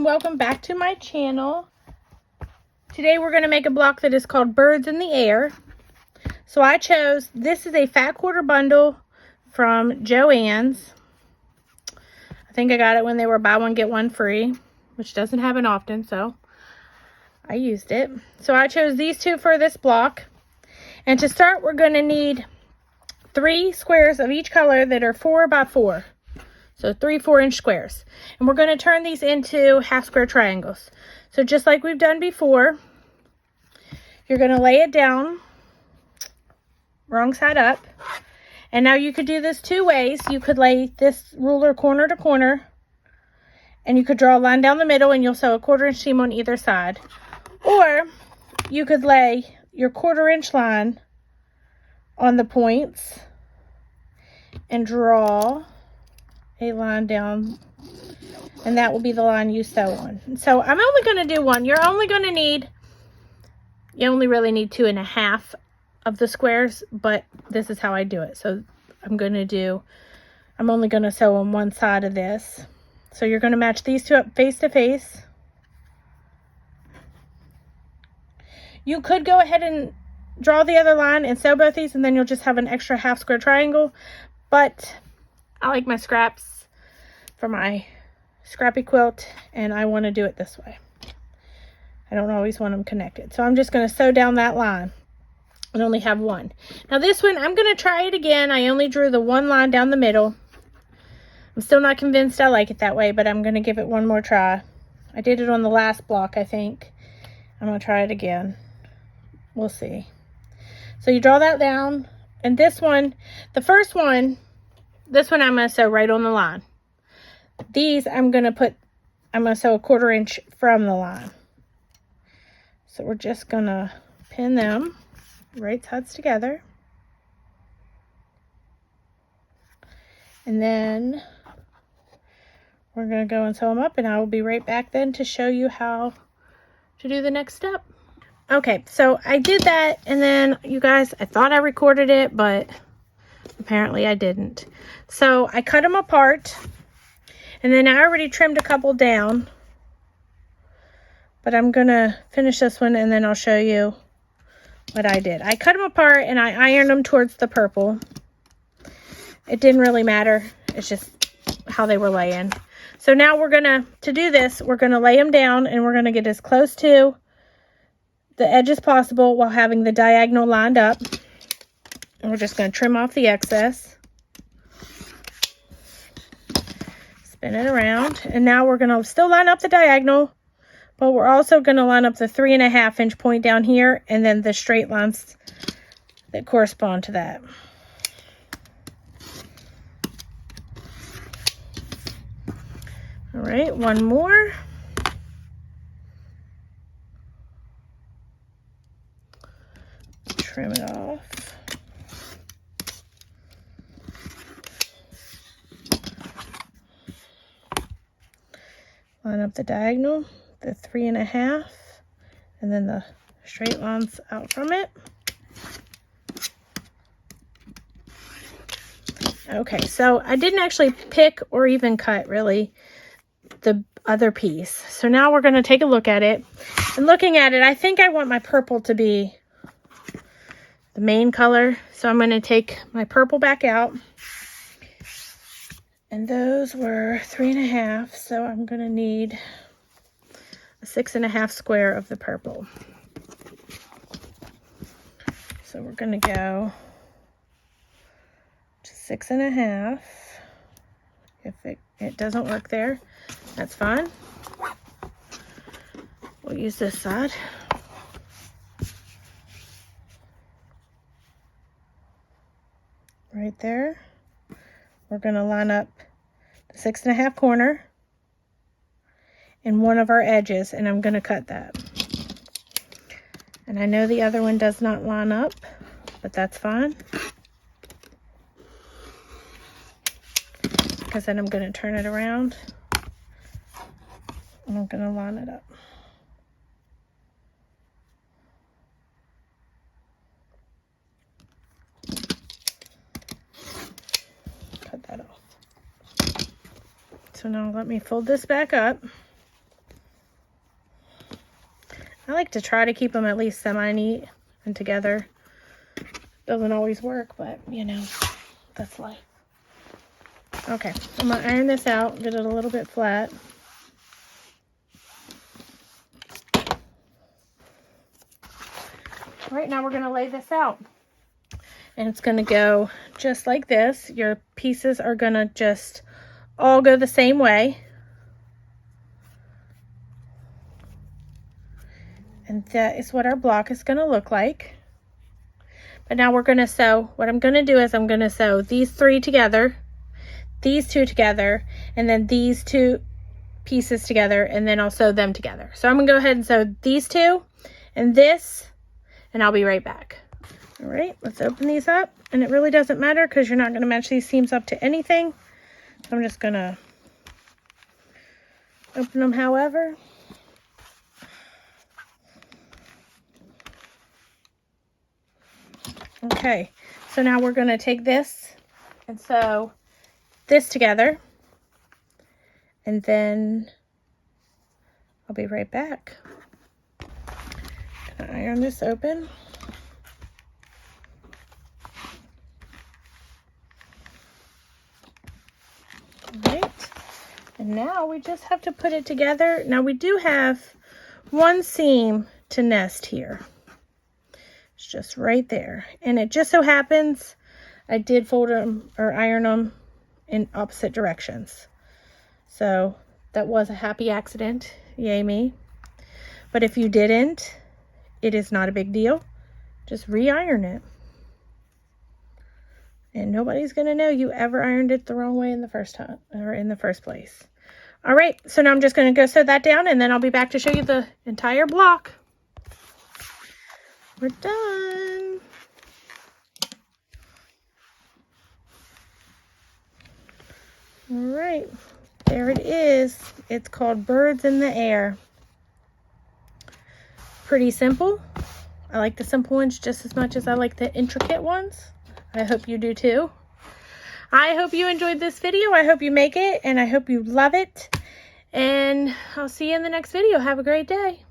welcome back to my channel. Today we're going to make a block that is called Birds in the Air. So I chose, this is a fat quarter bundle from Joann's. I think I got it when they were buy one get one free, which doesn't happen often, so I used it. So I chose these two for this block. And to start, we're going to need 3 squares of each color that are 4 by 4. So 3 4-inch squares. And we're going to turn these into half square triangles. So just like we've done before, you're going to lay it down, wrong side up. And now you could do this 2 ways. You could lay this ruler corner to corner, and you could draw a line down the middle, and you'll sew a 1/4-inch seam on either side. Or you could lay your 1/4-inch line on the points and draw a line down, and that will be the line you sew on. So I'm only going to do one. You only really need 2.5 of the squares, but this is how I do it. So I'm only going to sew on one side of this. So you're going to match these two up face to face. You could go ahead and draw the other line and sew both these, and then you'll just have an extra half square triangle. But I like my scraps for my scrappy quilt, and I want to do it this way. I don't always want them connected. So I'm just going to sew down that line and only have one. Now this one, I'm going to try it again. I only drew the one line down the middle. I'm still not convinced I like it that way, but I'm going to give it one more try. I did it on the last block, I think. I'm going to try it again. We'll see. So you draw that down, and this one, the first one, this one I'm going to sew right on the line. These I'm going to sew a 1/4-inch from the line. So we're just going to pin them right sides together. And then we're going to go and sew them up, and I will be right back then to show you how to do the next step. Okay, so I did that, and then you guys, I thought I recorded it, but apparently I didn't. So I cut them apart, and then I already trimmed a couple down, but I'm gonna finish this one and then I'll show you what I did. I cut them apart and I ironed them towards the purple. It didn't really matter, it's just how they were laying. So now to do this, we're gonna lay them down, and we're gonna get as close to the edge as possible while having the diagonal lined up. And we're just going to trim off the excess. Spin it around. And now we're going to still line up the diagonal, but we're also going to line up the 3.5-inch point down here, and then the straight lines that correspond to that. All right, one more. Trim it off. Line up the diagonal, the 3.5, and then the straight lines out from it. Okay, so I didn't actually pick or even cut really the other piece. So now we're going to take a look at it. And looking at it, I think I want my purple to be the main color. So I'm going to take my purple back out. And those were 3.5, so I'm going to need a 6.5 square of the purple. So we're going to go to 6.5. If it doesn't work there, that's fine. We'll use this side. Right there. We're going to line up the 6.5 corner and one of our edges, and I'm going to cut that. And I know the other one does not line up, but that's fine, because then I'm going to turn it around and I'm going to line it up. Cut that off. So now let me fold this back up. I like to try to keep them at least semi-neat and together. Doesn't always work, but you know, that's life. Okay, I'm gonna iron this out, get it a little bit flat. All right, now we're gonna lay this out. And it's gonna go just like this. Your pieces are gonna just all go the same way. And that is what our block is gonna look like. But now we're gonna sew, what I'm gonna do is I'm gonna sew these three together, these two together, and then these two pieces together, and then I'll sew them together. So I'm gonna go ahead and sew these two and this, and I'll be right back. All right, let's open these up. And it really doesn't matter because you're not gonna match these seams up to anything. So I'm just gonna open them however. Okay, so now we're gonna take this and sew this together, and then I'll be right back. Gonna iron this open. All right, and now we just have to put it together. Now we do have one seam to nest here. It's just right there, and it just so happens I did fold them or iron them in opposite directions. So that was a happy accident, yay me. But if you didn't, it is not a big deal. Just re-iron it. And nobody's gonna know you ever ironed it the wrong way in the first time, or in the first place. All right, so now I'm just gonna go sew that down, and then I'll be back to show you the entire block. We're done. All right, there it is. It's called Birds in the Air. Pretty simple. I like the simple ones just as much as I like the intricate ones. I hope you do too. I hope you enjoyed this video. I hope you make it, and I hope you love it. And I'll see you in the next video. Have a great day.